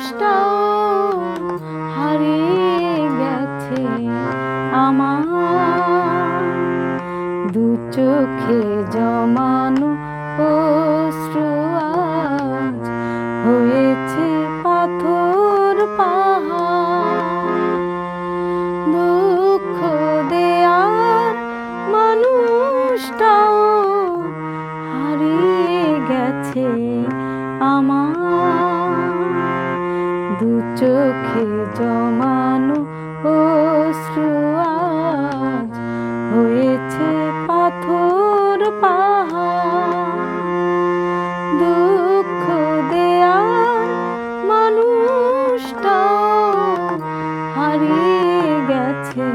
মানুষটাও হারিয়ে গেছে আমার। দু চোখে জমানো অশ্রু আজ হয়েছে পাথর পাহাড়। দুঃখ দেয়ার মানুষটাও হারিয়ে গেছে আমার। দু চোখে জমানো অশ্রু আজ হয়েছে পাথর পাহাড়। দুঃখ দেয়ার মানুষটাও হারিয়ে গেছে।